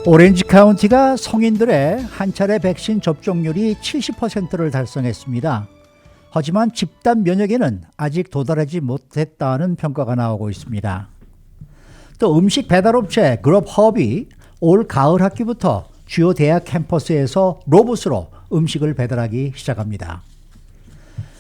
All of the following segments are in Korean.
오렌지 카운티가 성인들의 한 차례 백신 접종률이 70%를 달성했습니다. 하지만 집단 면역에는 아직 도달하지 못했다는 평가가 나오고 있습니다. 또 음식 배달업체 그룹허브이 올 가을 학기부터 주요 대학 캠퍼스에서 로봇으로 음식을 배달하기 시작합니다.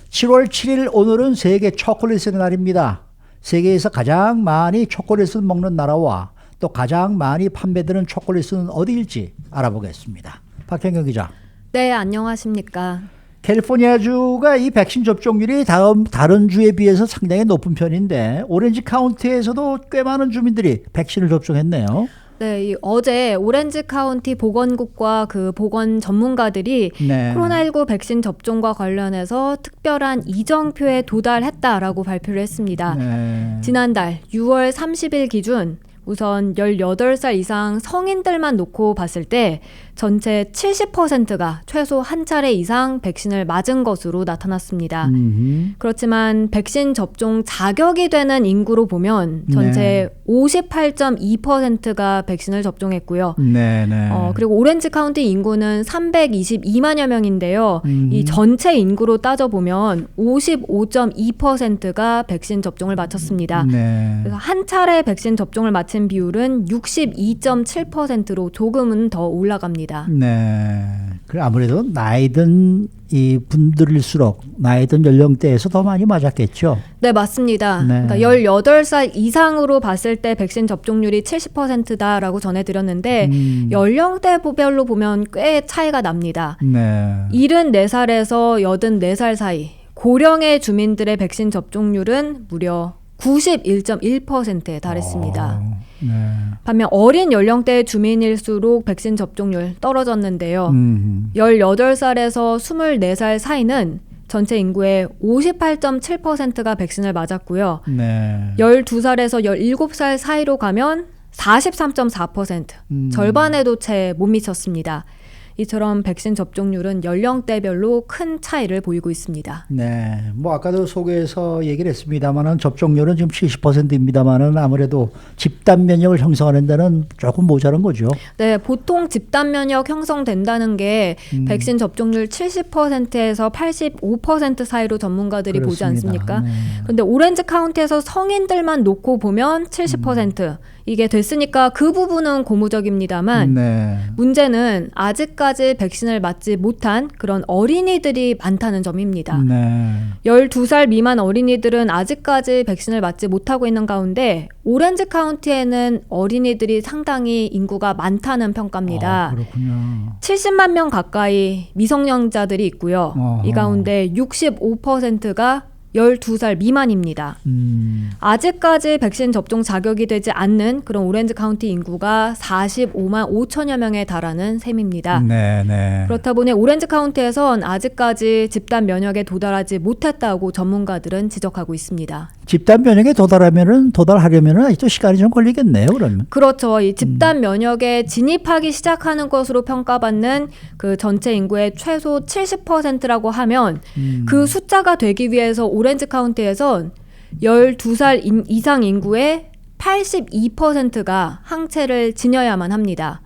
7월 7일 오늘은 세계 초콜릿의 날입니다. 세계에서 가장 많이 초콜릿을 먹는 나라와 또 가장 많이 판매되는 초콜릿은 어디일지 알아보겠습니다. 박현경 기자. 네, 안녕하십니까. 캘리포니아주가 이 백신 접종률이 다른 주에 비해서 상당히 높은 편인데 오렌지 카운티에서도 꽤 많은 주민들이 백신을 접종했네요. 네, 어제 오렌지 카운티 보건국과 그 보건 전문가들이 네. 코로나19 백신 접종과 관련해서 특별한 이정표에 도달했다라고 발표를 했습니다. 네. 지난달 6월 30일 기준 우선 18살 이상 성인들만 놓고 봤을 때 전체 70%가 최소 한 차례 이상 백신을 맞은 것으로 나타났습니다. 그렇지만 백신 접종 자격이 되는 인구로 보면 전체 58.2%가 백신을 접종했고요. 그리고 오렌지 카운티 인구는 322만여 명인데요. 이 전체 인구로 따져보면 55.2%가 백신 접종을 마쳤습니다. 그래서 한 차례 백신 접종을 마친 비율은 62.7%로 조금은 더 올라갑니다. 네. 아무래도 나이 든 이 분들일수록 나이 든 연령대에서 더 많이 맞았겠죠. 네, 맞습니다. 네. 그러니까 18살 이상으로 봤을 때 백신 접종률이 70%다라고 전해드렸는데 연령대별로 보면 꽤 차이가 납니다. 네. 74살에서 84살 사이 고령의 주민들의 백신 접종률은 무려 91.1%에 달했습니다. 네. 반면 어린 연령대의 주민일수록 백신 접종률 떨어졌는데요. 18살에서 24살 사이는 전체 인구의 58.7%가 백신을 맞았고요. 네. 12살에서 17살 사이로 가면 43.4%, 절반에도 채 못 미쳤습니다. 이처럼 백신 접종률은 연령대별로 큰 차이를 보이고 있습니다. 네, 뭐 아까도 소개에서 얘기를 했습니다만은 접종률은 지금 70%입니다만은 아무래도 집단 면역을 형성하는 데는 조금 모자란 거죠. 네, 보통 집단 면역 형성된다는 게 백신 접종률 70%에서 85% 사이로 전문가들이 그렇습니다. 보지 않습니까? 네. 그런데 오렌지 카운티에서 성인들만 놓고 보면 70%. 이게 됐으니까 그 부분은 고무적입니다만 네. 문제는 아직까지 백신을 맞지 못한 그런 어린이들이 많다는 점입니다. 네. 12살 미만 어린이들은 아직까지 백신을 맞지 못하고 있는 가운데 오렌지 카운티에는 어린이들이 상당히 인구가 많다는 평가입니다. 그렇군요. 70만 명 가까이 미성년자들이 있고요. 어허. 이 가운데 65%가 12살 미만입니다. 아직까지 백신 접종 자격이 되지 않는 그런 오렌지 카운티 인구가 45만 5천여 명에 달하는 셈입니다. 네. 그렇다 보니 오렌지 카운티에선 아직까지 집단 면역에 도달하지 못했다고 전문가들은 지적하고 있습니다. 집단 면역에 도달하려면은 아직도 시간이 좀 걸리겠네요, 그러면. 그렇죠. 이 집단 면역에 진입하기 시작하는 것으로 평가받는 그 전체 인구의 최소 70%라고 하면 그 숫자가 되기 위해서 오렌지 카운티에선 12살 이상 인구의 82%가 항체를 지녀야만 합니다.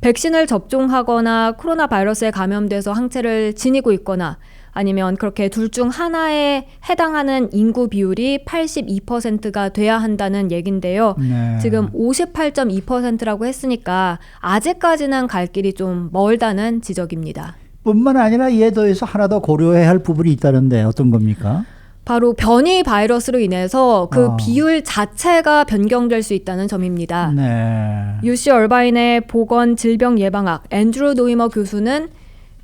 백신을 접종하거나 코로나 바이러스에 감염돼서 항체를 지니고 있거나 아니면 그렇게 둘 중 하나에 해당하는 인구 비율이 82%가 돼야 한다는 얘긴데요. 네. 지금 58.2%라고 했으니까 아직까지는 갈 길이 좀 멀다는 지적입니다. 뿐만 아니라 이에 더해서 하나 더 고려해야 할 부분이 있다는데 어떤 겁니까? 바로 변이 바이러스로 인해서 그 비율 자체가 변경될 수 있다는 점입니다. 네. UC 얼바인의 보건질병예방학 앤드루 노이머 교수는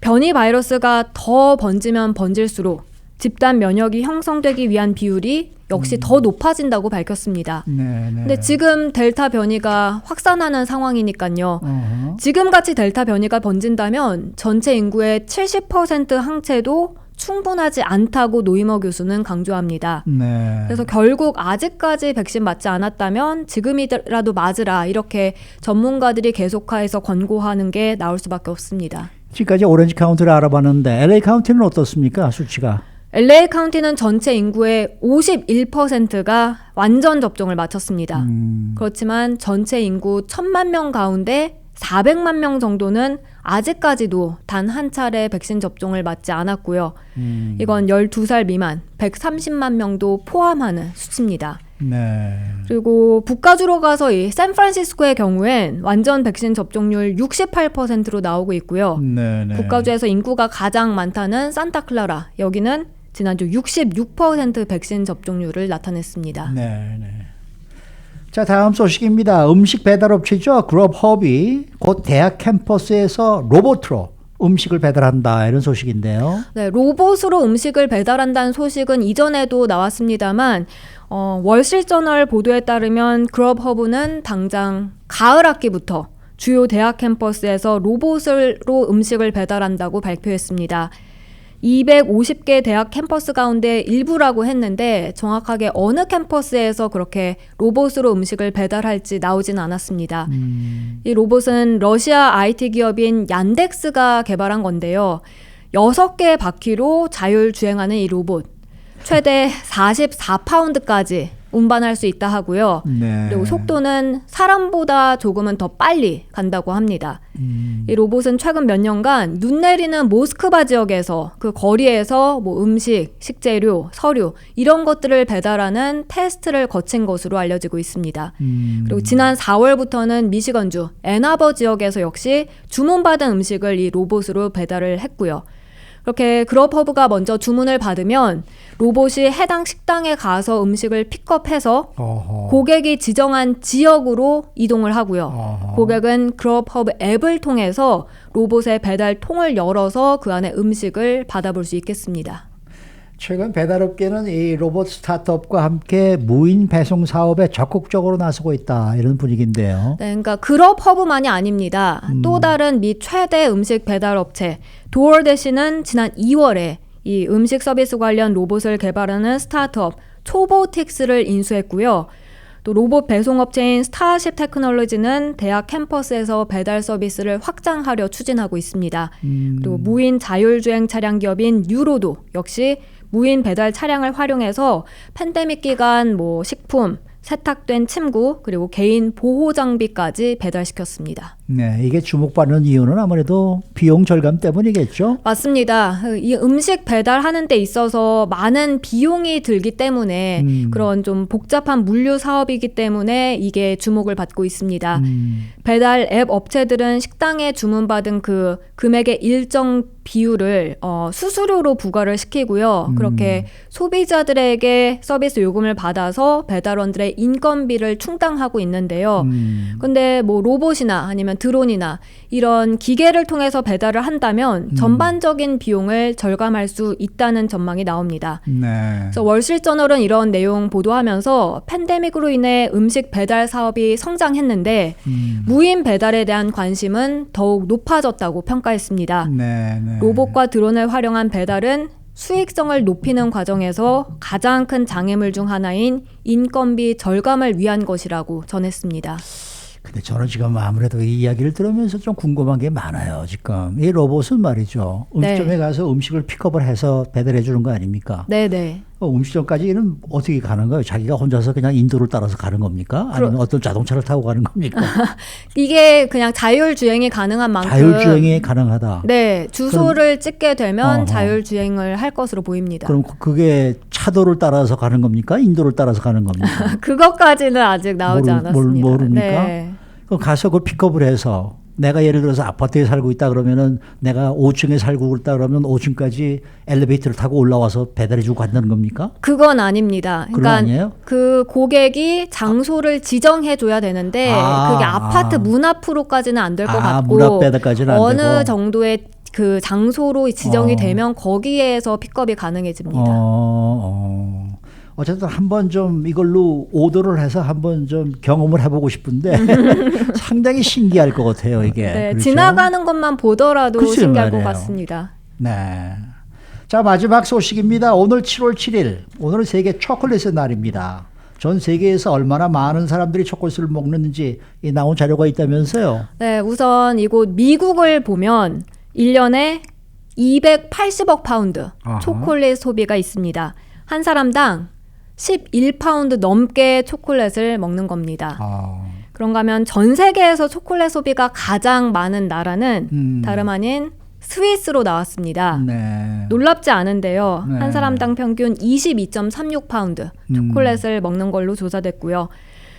변이 바이러스가 더 번지면 번질수록 집단 면역이 형성되기 위한 비율이 역시 더 높아진다고 밝혔습니다. 근데 지금 델타 변이가 확산하는 상황이니까요. 지금같이 델타 변이가 번진다면 전체 인구의 70% 항체도 충분하지 않다고 노이머 교수는 강조합니다. 네. 그래서 결국 아직까지 백신 맞지 않았다면 지금이라도 맞으라 이렇게 전문가들이 계속해서 권고하는 게 나올 수밖에 없습니다. 지금까지 오렌지 카운티를 알아봤는데 LA 카운티는 어떻습니까? 수치가? LA 카운티는 전체 인구의 51%가 완전 접종을 마쳤습니다. 그렇지만 전체 인구 1,000만 명 가운데 400만 명 정도는 아직까지도 단 한 차례 백신 접종을 맞지 않았고요. 이건 12살 미만 130만 명도 포함하는 수치입니다. 네. 그리고 북가주로 가서 이 샌프란시스코의 경우엔 완전 백신 접종률 68%로 나오고 있고요. 네, 네. 북가주에서 인구가 가장 많다는 산타클라라, 여기는 지난주 66% 백신 접종률을 나타냈습니다. 네, 네. 자, 다음 소식입니다. 음식 배달업체죠. 그룹허브이 곧 대학 캠퍼스에서 로봇으로 음식을 배달한다, 이런 소식인데요. 네, 로봇으로 음식을 배달한다는 소식은 이전에도 나왔습니다만 월스트리트저널 보도에 따르면 그룹허브는 당장 가을 학기부터 주요 대학 캠퍼스에서 로봇으로 음식을 배달한다고 발표했습니다. 250개 대학 캠퍼스 가운데 일부라고 했는데 정확하게 어느 캠퍼스에서 그렇게 로봇으로 음식을 배달할지 나오진 않았습니다. 이 로봇은 러시아 IT 기업인 얀덱스가 개발한 건데요. 6개의 바퀴로 자율주행하는 이 로봇, 최대 44파운드까지 운반할 수 있다 하고요. 네. 그리고 속도는 사람보다 조금은 더 빨리 간다고 합니다. 이 로봇은 최근 몇 년간 눈 내리는 모스크바 지역에서 그 거리에서 뭐 음식, 식재료, 서류 이런 것들을 배달하는 테스트를 거친 것으로 알려지고 있습니다. 그리고 지난 4월부터는 미시건주 앤아버 지역에서 역시 주문받은 음식을 이 로봇으로 배달을 했고요. 그렇게 그룹허브가 먼저 주문을 받으면 로봇이 해당 식당에 가서 음식을 픽업해서 어허. 고객이 지정한 지역으로 이동을 하고요. 어허. 고객은 그룹허브 앱을 통해서 로봇의 배달 통을 열어서 그 안에 음식을 받아볼 수 있겠습니다. 최근 배달업계는 이 로봇 스타트업과 함께 무인 배송 사업에 적극적으로 나서고 있다, 이런 분위기인데요. 네, 그러니까 그룹허브만이 아닙니다. 또 다른 미 최대 음식 배달 업체 도어대시는 지난 2월에 이 음식 서비스 관련 로봇을 개발하는 스타트업 초보틱스를 인수했고요. 또 로봇 배송업체인 스타쉽 테크놀로지는 대학 캠퍼스에서 배달 서비스를 확장하려 추진하고 있습니다. 그리고 무인 자율주행 차량 기업인 유로도 역시 무인 배달 차량을 활용해서 팬데믹 기간 뭐 식품, 세탁된 침구, 그리고 개인 보호 장비까지 배달시켰습니다. 네, 이게 주목받는 이유는 아무래도 비용 절감 때문이겠죠. 맞습니다. 이 음식 배달하는 데 있어서 많은 비용이 들기 때문에 그런 좀 복잡한 물류 사업이기 때문에 이게 주목을 받고 있습니다. 배달 앱 업체들은 식당에 주문받은 그 금액의 일정 비율을 수수료로 부과를 시키고요. 그렇게 소비자들에게 서비스 요금을 받아서 배달원들의 인건비를 충당하고 있는데요. 근데 뭐 로봇이나 아니면 드론이나 이런 기계를 통해서 배달을 한다면 전반적인 비용을 절감할 수 있다는 전망이 나옵니다. 네. 그래서 월스트리트저널은 이런 내용 보도하면서 팬데믹으로 인해 음식 배달 사업이 성장했는데 무인 배달에 대한 관심은 더욱 높아졌다고 평가했습니다. 네, 네. 로봇과 드론을 활용한 배달은 수익성을 높이는 과정에서 가장 큰 장애물 중 하나인 인건비 절감을 위한 것이라고 전했습니다. 근데 저는 지금 아무래도 이 이야기를 들으면서 좀 궁금한 게 많아요. 지금 이 로봇은 말이죠, 음식점에 네. 가서 음식을 픽업을 해서 배달해 주는 거 아닙니까? 네네. 음식점까지는 어떻게 가는 거예요? 자기가 혼자서 그냥 인도를 따라서 가는 겁니까? 아니면 어떤 자동차를 타고 가는 겁니까? 이게 그냥 자율주행이 가능한 만큼 자율주행이 가능하다. 네, 주소를 찍게 되면 어허. 자율주행을 할 것으로 보입니다. 그럼 그게 차도를 따라서 가는 겁니까? 인도를 따라서 가는 겁니까? 그것까지는 아직 나오지 않았습니다. 모릅니까? 네. 그럼 가서 그걸 픽업을 해서, 내가 예를 들어서 아파트에 살고 있다 그러면은, 내가 5층에 살고 있다 그러면 5층까지 엘리베이터를 타고 올라와서 배달해 주고 간다는 겁니까? 그건 아닙니다. 그건 아니에요? 그 고객이 장소를 지정해 줘야 되는데 그게 아파트 문 앞으로까지는 안 될 것 같고 문 앞 배달까지는 안 어느 되고. 정도의 그 장소로 지정이 되면 거기에서 픽업이 가능해집니다. 어쨌든 한번 좀 이걸로 오더를 해서 한번 좀 경험을 해보고 싶은데 상당히 신기할 것 같아요, 이게. 네, 그렇죠? 지나가는 것만 보더라도 글쎄요, 신기할 것 말이에요. 같습니다. 네. 자, 마지막 소식입니다. 오늘 7월 7일, 오늘은 세계 초콜릿의 날입니다. 전 세계에서 얼마나 많은 사람들이 초콜릿을 먹는지 나온 자료가 있다면서요? 네, 우선 이곳 미국을 보면 1년에 280억 파운드 아하. 초콜릿 소비가 있습니다. 한 사람당 11파운드 넘게 초콜릿을 먹는 겁니다. 그런가 하면 전 세계에서 초콜릿 소비가 가장 많은 나라는 다름 아닌 스위스로 나왔습니다. 네. 놀랍지 않은데요. 네. 한 사람당 평균 22.36파운드 초콜릿을 먹는 걸로 조사됐고요.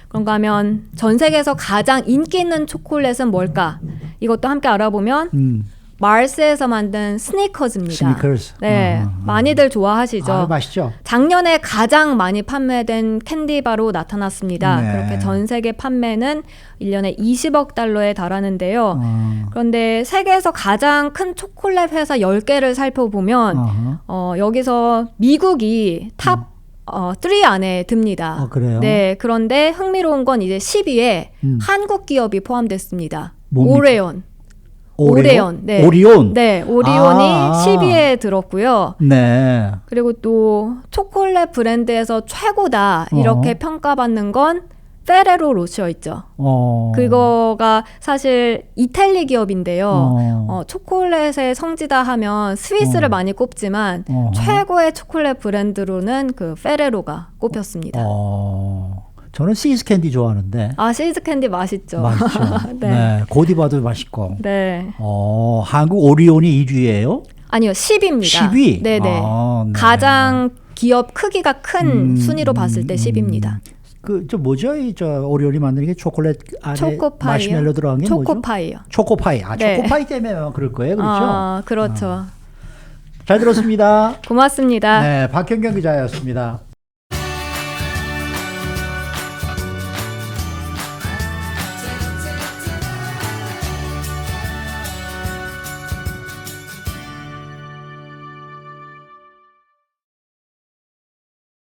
그런가 하면 전 세계에서 가장 인기 있는 초콜릿은 뭘까? 이것도 함께 알아보면 마르스에서 만든 스니커즈입니다. 스니커즈. 네, 많이들 좋아하시죠. 아, 맛있죠. 작년에 가장 많이 판매된 캔디바로 나타났습니다. 네. 그렇게 전 세계 판매는 1년에 20억 달러에 달하는데요. 그런데 세계에서 가장 큰 초콜릿 회사 10개를 살펴보면 여기서 미국이 탑 3 안에 듭니다. 그래요? 네, 그런데 흥미로운 건 이제 10위에 한국 기업이 포함됐습니다. 뭡니까? 오레온. 네. 오리온. 네, 오리온이 10위에 들었고요. 네. 그리고 또 초콜릿 브랜드에서 최고다 이렇게 평가받는 건 페레로 로셔 있죠. 그거가 사실 이탈리 기업인데요. 초콜릿의 성지다 하면 스위스를 많이 꼽지만 최고의 초콜릿 브랜드로는 그 페레로가 꼽혔습니다. 저는 시즈 캔디 좋아하는데. 아, 시즈 캔디 맛있죠. 맛있죠. 네. 네. 고디바도 맛있고. 네. 한국 오리온이 2위예요? 아니요, 10위입니다. 10위? 네네. 네. 가장 기업 크기가 큰 순위로 봤을 때 10위입니다. 저 뭐죠? 저 오리온이 만드는 게 초콜릿 안에 초코파이요. 마시멜로 들어간 게 뭐죠? 초코파이요. 초코파이. 네. 초코파이 때문에 그럴 거예요. 그렇죠? 아, 그렇죠. 잘 들었습니다. 고맙습니다. 네, 박현경 기자였습니다.